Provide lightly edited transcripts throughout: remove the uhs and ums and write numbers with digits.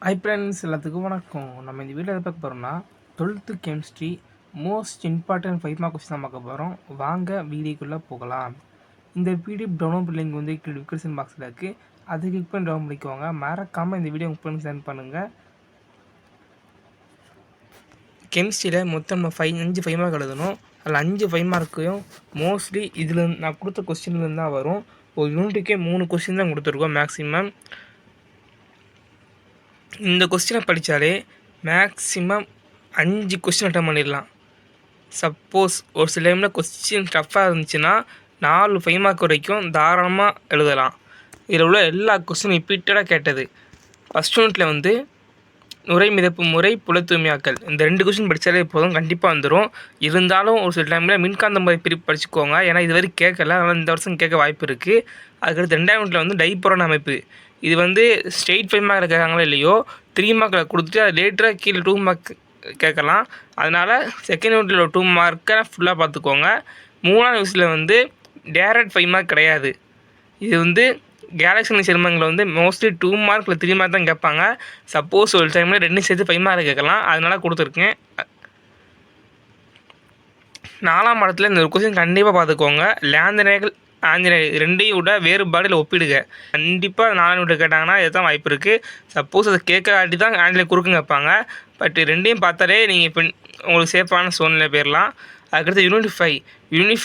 Hi friends, எல்லாத்துக்கும் வணக்கம். நம்ம இந்த வீடியோ எதை பார்க்க போகிறோம்னா 12th chemistry most important 5 mark question தான் பார்க்க போகிறோம். வாங்க வீடியோக்குள்ளே போகலாம். இந்த பிடிஎஃப் டவுன்லோட் லிங்க் வந்து டிஸ்கிரிப்ஷன் பாக்ஸில் இருக்குது. அதை கிளிக் பண்ணி டவுன்லோட் பண்ணிக்கோங்க. மறக்காமல் இந்த வீடியோ உங்கள் ஃப்ரெண்ட்ஸ் சென்ட் பண்ணுங்கள். கெமிஸ்ட்ரியில் மொத்தம் நம்ம 5 மார்க் எழுதணும். அதில் 5 மார்க்கையும் மோஸ்ட்லி இதில் நான் கொடுத்த கொஸ்டின்லேருந்து தான் வரும். ஒரு யூனிட்டுக்கே 3 கொஸ்டின் தான் கொடுத்துருக்கோம் மேக்ஸிமம். இந்த கொஸ்டினை படித்தாலே மேக்ஸிமம் 5 கொஸ்டின் அட்டன் பண்ணிடலாம். சப்போஸ் ஒரு சில டைமில் கொஸ்டின் டஃப்பாக இருந்துச்சுன்னா 4 5 மார்க் வரைக்கும் தாராளமாக எழுதலாம். இதில் உள்ள எல்லா கொஸ்டின் ரிப்பீட்டடாக கேட்டது. ஃபஸ்ட் யூனிட்டில் வந்து நுரை மிதப்பு முறை, புல தூய்மையாக்கல், இந்த 2 கொஸ்டின் படித்தாலே போதும், கண்டிப்பாக வந்துடும். இருந்தாலும் ஒரு சில டைமில் மின்காந்த முறை பிரிப்பு படிச்சுக்கோங்க. ஏன்னா இது வரைக்கும் கேட்கல, அதனால் இந்த வருஷம் கேட்க வாய்ப்பு இருக்குது. அதுக்கடுத்து 2ஆம் யூனிட்டில் வந்து டைபுரோன் அமைப்பு, இது வந்து ஸ்ட்ரெயிட் 5 மார்க்கில் கேட்காங்களோ இல்லையோ 3 மார்க்கில் கொடுத்துட்டு அது லேட்டராக கீழே 2 மார்க் கேட்கலாம். அதனால் செகண்ட் யூனிட்டில் 2 மார்க்கை ஃபுல்லாக பார்த்துக்கோங்க. 3ஆம் யூனிட்டில் வந்து டேரக்ட் 5 மார்க் கிடையாது. இது வந்து கேலக்ஸி சிரமங்களில் வந்து மோஸ்ட்லி 2 மார்க் இல்லை 3 மார்க் தான் கேட்பாங்க. சப்போஸ் ஒரு டைமில் 2 சேர்த்து 5 மார்க் கேட்கலாம், அதனால் கொடுத்துருக்கேன். 4ஆம் பாடத்தில் இந்த ஒரு கொஸ்டின் கண்டிப்பாக பார்த்துக்கோங்க. லேந்தனைகள் ஆஞ்சநேயர் 2ஐயும் விட வேறுபாடில் ஒப்பிடுக. கண்டிப்பாக 4ஆம் யூனிட் கேட்டாங்கன்னா இதுதான் வாய்ப்பு இருக்குது. சப்போஸ் அதை கேட்காட்டி தான் ஆஞ்சநேயர் குறுக்குங்க வைப்பாங்க. பட் 2ஐயும் பார்த்தாலே நீங்கள் இப்போ உங்களுக்கு சேஃபான சூழ்நிலை போயிடலாம். அதுக்கடுத்து யூனிட்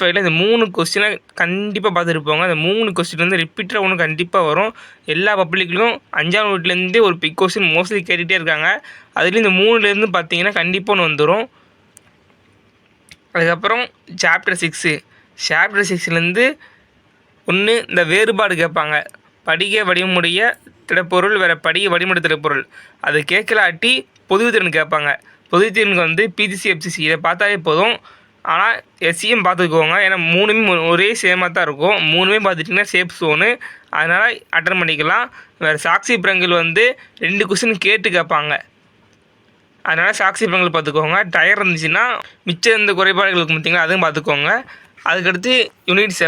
5 இந்த 3 கொஸ்டினை கண்டிப்பாக பார்த்துருப்போங்க. அந்த 3 கொஸ்டின் வந்து ரிப்பீட்டடாக ஒன்று கண்டிப்பாக வரும். எல்லா பப்ளிக்லையும் 5ஆம் யூனிட்லேருந்தே ஒரு பிக் கொஸ்டின் மோஸ்ட்லி கேட்டுகிட்டே இருக்காங்க. அதுலேயும் இந்த 3லேருந்து பார்த்தீங்கன்னா கண்டிப்பாக ஒன்று வந்துடும். அதுக்கப்புறம் சாப்டர் 6லேருந்து ஒன்று இந்த வேறுபாடு கேட்பாங்க. படிக வடிவமுடைய திடப்பொருள் வேறு படிக வடிமுறை திடப்பொருள், அது கேட்கலாட்டி பொதுத்திறன் கேட்பாங்க. பொதுத்திறனுக்கு வந்து பிஜிசி எஃப்சிசி இதை பார்த்தாலே போதும். ஆனால் எஸ்சியும் பார்த்துக்கோங்க, ஏன்னா 3மே ஒரே சேமாக தான் இருக்கும். 3மே பார்த்துட்டிங்கன்னா சேஃப் ஜோனு, அதனால் அட்டன் பண்ணிக்கலாம். வேறு சாட்சி பிரங்கள் வந்து 2 கொஸ்டின் கேட்டு கேட்பாங்க. அதனால் சாட்சி பிரங்கள் பார்த்துக்கோங்க. டயர் இருந்துச்சுன்னா மிச்சம் இந்த குறைபாடுகளுக்கு பார்த்தீங்கன்னா அதுவும் பார்த்துக்கோங்க. அதுக்கடுத்து யூனிட்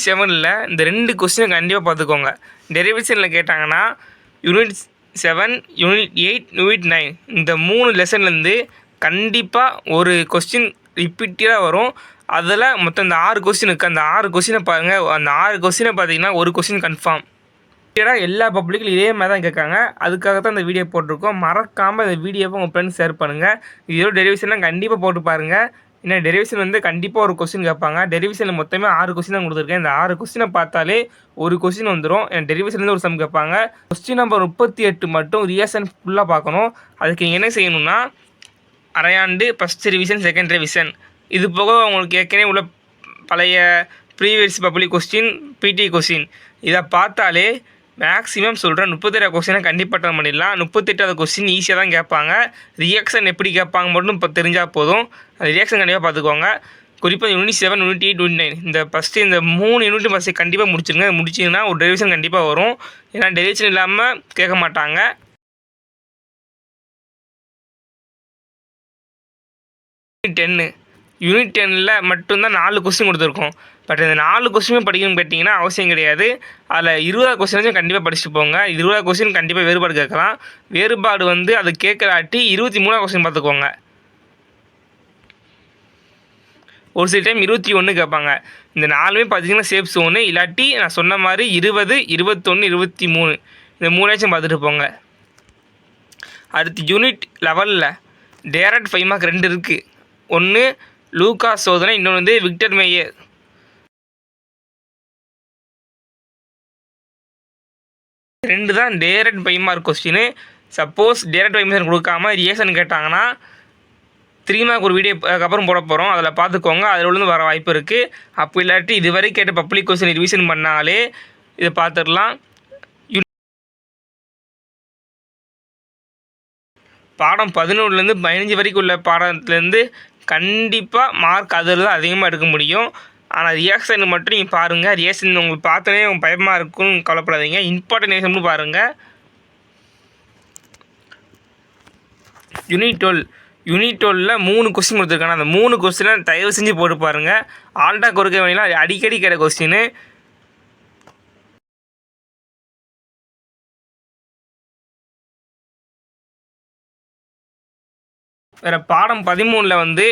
7ல் இந்த 2 கொஸ்டினை கண்டிப்பாக பார்த்துக்கோங்க. டெரிவேஷனில் கேட்டாங்கன்னா யூனிட் 7, யூனிட் 8, யூனிட் 9 இந்த 3 லெசன்லேருந்து கண்டிப்பாக ஒரு கொஸ்டின் ரிப்பீட்டடாக வரும். அதில் மொத்தம் இந்த 6 கொஸ்டின் இருக்குது. அந்த 6 கொஸ்டினை பாருங்கள். அந்த 6 கொஸ்டினை பார்த்தீங்கன்னா ஒரு கொஸ்டின் கன்ஃபார்ம். எல்லா பப்ளிக்கும் இதே மாதிரி தான் கேட்காங்க. அதுக்காக தான் இந்த வீடியோ போட்டிருக்கோம். மறக்காமல் இந்த வீடியோவை உங்கள் ஃப்ரெண்ட்ஸ் ஷேர் பண்ணுங்கள். இதோட டெரிவேஷன்லாம் கண்டிப்பாக போட்டு பாருங்கள். ஏன்னா டெரிவேஷன் வந்து கண்டிப்பாக ஒரு கொஸ்டின் கேட்பாங்க. டெரிவேஷனில் மொத்தமே 6 கொஸ்டின் தான் கொடுத்துருக்கேன். இந்த 6 கொஸ்டினை பார்த்தாலே ஒரு கொஸ்டின் வந்துடும். ஏன்னா டெரிவேஷன்லேருந்து ஒரு சம் கேட்பாங்க. கொஸ்டின் நம்பர் 38 மட்டும் ரியாக்ஷன் ஃபுல்லாக பார்க்கணும். அதுக்கு என்ன செய்யணும்னா அரையாண்டு ஃபஸ்ட் ரிவிஷன், செகண்ட் ரிவிஷன், இது போக உங்களுக்கு ஏற்கனவே உள்ள பழைய ப்ரீவியஸ் பப்ளிக் கொஸ்டின், பிடி கொஸ்டின், இதை பார்த்தாலே மேக்ஸிமம் சொல்கிறேன் 37 கொஸ்டினை கண்டிப்பாக அட்டன் பண்ணிடலாம். 38வது கொஸ்டின் ஈஸியாக தான் கேட்பாங்க. ரியாக்ஷன் எப்படி கேட்பாங்க மட்டும் இப்போ தெரிஞ்சால் போதும். அந்த ரியாக்ஷன் கண்டிப்பாக பார்த்துக்கோங்க. குறிப்பாக யூனிட் 7, யூனிட் 8, யூனிட் 9 இந்த ஃபஸ்ட்டு இந்த 3 யூனிட் ஃபஸ்ட்டு கண்டிப்பாக முடிச்சிருங்க. முடிச்சிங்கன்னா ஒரு டெரிவேஷன் கண்டிப்பாக வரும். ஏன்னா டெரிவேஷன் இல்லாமல் கேட்க மாட்டாங்க. யூனிட் 10ல் மட்டும்தான் 4 கொஸ்டின் கொடுத்துருக்கோம். பட் இந்த 4 கொஸ்டினுமே படிக்கணும்னு கேட்டிங்கன்னா அவசியம் கிடையாது. அதில் 20 கொஸ்டின் கண்டிப்பாக படிச்சுட்டு போங்க. 20 கொஸ்டின் கண்டிப்பாக வேறுபாடு கேட்கலாம். வேறுபாடு வந்து அது கேட்கலாட்டி 23 கொஸ்டின் பார்த்துக்கோங்க. ஒரு சில டைம் 21 கேட்பாங்க. இந்த 4மே பார்த்தீங்கன்னா சேஃப் ஜோனு. இல்லாட்டி நான் சொன்ன மாதிரி 20, 21, 23 இந்த 3 பார்த்துட்டு போங்க. அடுத்து யூனிட் 11ல் டேரக்ட் 5 மார்க் 2 இருக்குது. ஒன்று லூகாஸ் சோதனை, இன்னொன்று வந்து விக்டர் மேயர். ரெண்டு தான் direct 5 mark question. Suppose direct 5 mark கொடுக்காம ரியாக்ஷன் கேட்டாங்கன்னா 3 மார்க் ஒரு வீடியோ அப்புறம் போட போகிறோம், அதில் பார்த்துக்கோங்க. அதில் உள்ளது வர வாய்ப்பு இருக்குது. அப்போ இல்லாட்டி இதுவரை கேட்ட பப்ளிக் கொஸ்டின் ரிவிஷன் பண்ணாலே இதை பார்த்துடலாம். பாடம் 11லேருந்து 15 வரைக்கும் உள்ள பாடத்துலேருந்து கண்டிப்பாக மார்க் அதில் தான் அதிகமாக எடுக்க முடியும். ஆனால் ரியாக்ஷன் மட்டும் நீங்கள் பாருங்கள். ரியாக்ஷன் உங்களுக்கு பார்த்தோன்னே பயமாக இருக்குன்னு கவலைப்படாதீங்க. இம்பார்ட்டன்ட் ரியாக்ஷன் பாருங்கள். யூனிட் 12ல் 3 கொஸ்டின் கொடுத்துருக்காங்க. அந்த 3 கொஸ்டினை தயவு செஞ்சு போட்டு பாருங்கள். ஆல்டா கொடுக்க வேண்டியலாம் அடிக்கடி கேட்ட கொஸ்டின். வேறு பாடம் 13 வந்து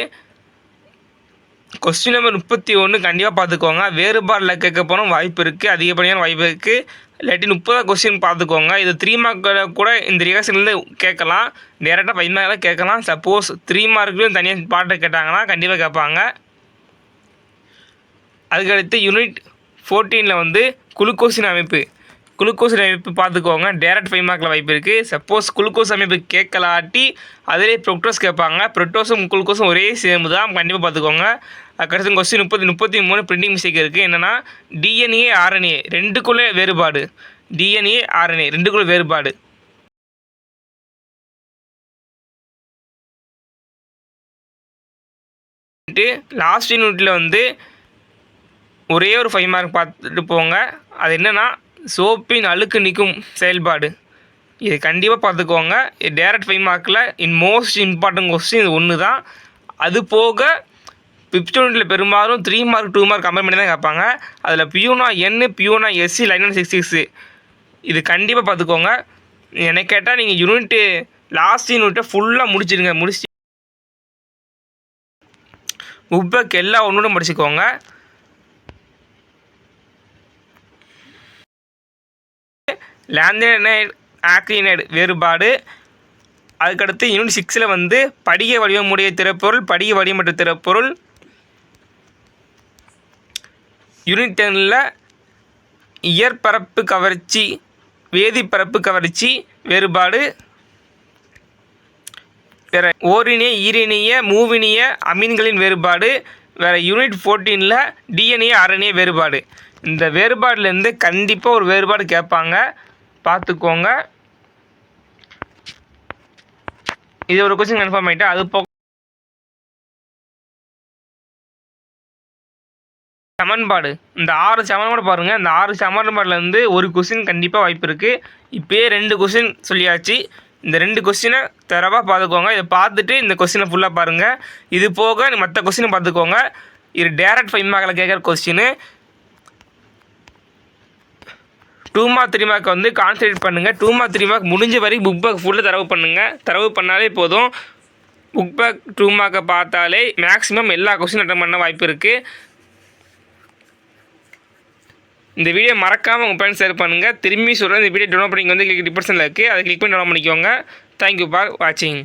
கொஸ்டின் நம்பர் 31 கண்டிப்பாக பார்த்துக்கோங்க. வேறுபாடில் கேட்க போனால் வாய்ப்பு இருக்குது, அதிகப்படியான வாய்ப்பு இருக்குது. இல்லாட்டி 30 கொஸ்டின் பார்த்துக்கோங்க. இது 3 மார்க்கில் கூட இந்த ரிகர்ஷன்லேருந்து கேட்கலாம், டேரெக்டாக 5 மார்க்கில் கேட்கலாம். சப்போஸ் 3 மார்க்லையும் தனியாக பாட்டை கேட்டாங்கன்னா கண்டிப்பாக கேட்பாங்க. அதுக்கடுத்து யூனிட் 14 வந்து குளுக்கோஸின் அமைப்பு பார்த்துக்கோங்க. டேரக்ட் 5 மார்க்கில் வாய்ப்பு இருக்குது. சப்போஸ் குளுக்கோஸ் அமைப்பு கேட்கலாட்டி அதிலே ப்ரொக்டோஸ் கேட்பாங்க. ப்ரொக்டோஸும் குளுக்கோஸும் ஒரே சேர்ந்து தான், கண்டிப்பாக பார்த்துக்கோங்க. அதுக்கடுத்து கொஸ்டின் 33 பிரிண்டிங் மிஸ்டேக் இருக்குது. என்னென்னா டிஎன்ஏ ஆர்என்ஏ ரெண்டுக்குள்ளே வேறுபாடு. டிஎன்ஏ ஆர்என்ஏ ரெண்டுக்குள்ளே வேறுபாடு. லாஸ்ட் யூனிட்டில் வந்து ஒரே ஒரு 5 மார்க் பார்த்துட்டு போங்க. அது என்னென்னா சோப்பின் அழுக்கு நீக்கும் செயல்பாடு. இது கண்டிப்பாக பார்த்துக்கோங்க. டேரக்ட் 5 மார்க்கில் மோஸ்ட் இம்பார்ட்டன்ட் கொஸ்டின் இது ஒன்று தான். அது போக 5th யூனிட்டில் பெரும்பாலும் 3 மார்க் 2 மார்க் கம்பேர் பண்ணி தான் கேட்பாங்க. அதில் பியூனா என், பியூனா எஸ்சி, லைன் 66 இது கண்டிப்பாக பார்த்துக்கோங்க. எனக்கு கேட்டால் நீங்கள் யூனிட்டு லாஸ்ட் யூனிட்டை ஃபுல்லாக முடிச்சிடுங்க. முடிச்சு புக் எல்லா ஒன்றும் படிச்சுக்கோங்க. லேந்தினைடு ஆக்ரினைடு வேறுபாடு. அதுக்கடுத்து யூனிட் 6 வந்து படிக வடிவமுடைய திறப்பொருள், படிக வடிவமற்ற திறப்பொருள். யூனிட் 10 இயற்பரப்பு கவர்ச்சி, வேதிப்பரப்பு கவர்ச்சி வேறுபாடு. வேறு ஓரினிய, ஈரினிய, மூவினிய அமீன்களின் வேறுபாடு. வேறு யூனிட் 14 டிஎன்ஏ ஆர்என்ஏ வேறுபாடு. இந்த வேறுபாடுலேருந்து கண்டிப்பாக ஒரு வேறுபாடு கேட்பாங்க, பார்த்துக்கோங்க. இது ஒரு கொஸ்டின் கன்ஃபார்ம் ஆகிட்டா. அது போக சமன்பாடு, இந்த 6 சமன்பாடு பாருங்கள். இந்த 6 சமன்பாடுலேருந்து ஒரு கொஸ்டின் கண்டிப்பாக வாய்ப்பு இருக்குது. இப்போயே 2 கொஸ்டின் சொல்லியாச்சு. இந்த 2 கொஸ்டினை தரவாக பார்த்துக்கோங்க. இதை பார்த்துட்டு இந்த கொஸ்டினை ஃபுல்லாக பாருங்கள். இது போக மற்ற கொஸ்டினை பார்த்துக்கோங்க. இது டேரக்ட் 5 மார்க்கில் கேட்குற கொஸ்டின். 2 மார்க் 3 மார்க் வந்து கான்சன்ட்ரேட் பண்ணுங்கள். 2 மார்க் 3 மார்க் முடிஞ்ச வரைக்கும் புக் பேக் ஃபுல்லாக தரவு பண்ணுங்கள். தரவு பண்ணாலே போதும். புக் பேக் 2 மார்க்கை பார்த்தாலே மேக்ஸிமம் எல்லா கொஸ்டின் அட்டன் பண்ண வாய்ப்பு இருக்குது. இந்த வீடியோ மறக்காமல் உங்கள் ஃப்ரெண்ட்ஸ் ஷேர் பண்ணுங்கள். திரும்பி சொல்கிறேன், இந்த வீடியோ டவுன்லோட் பண்ணிங்க வந்து கிளிக் டிஸ்கிரிப்ஷனில் இருக்குது, அதை கிளிக் பண்ணி டவுன்லோட் பண்ணிக்கோங்க. தேங்க்யூ ஃபார் வாட்சிங்.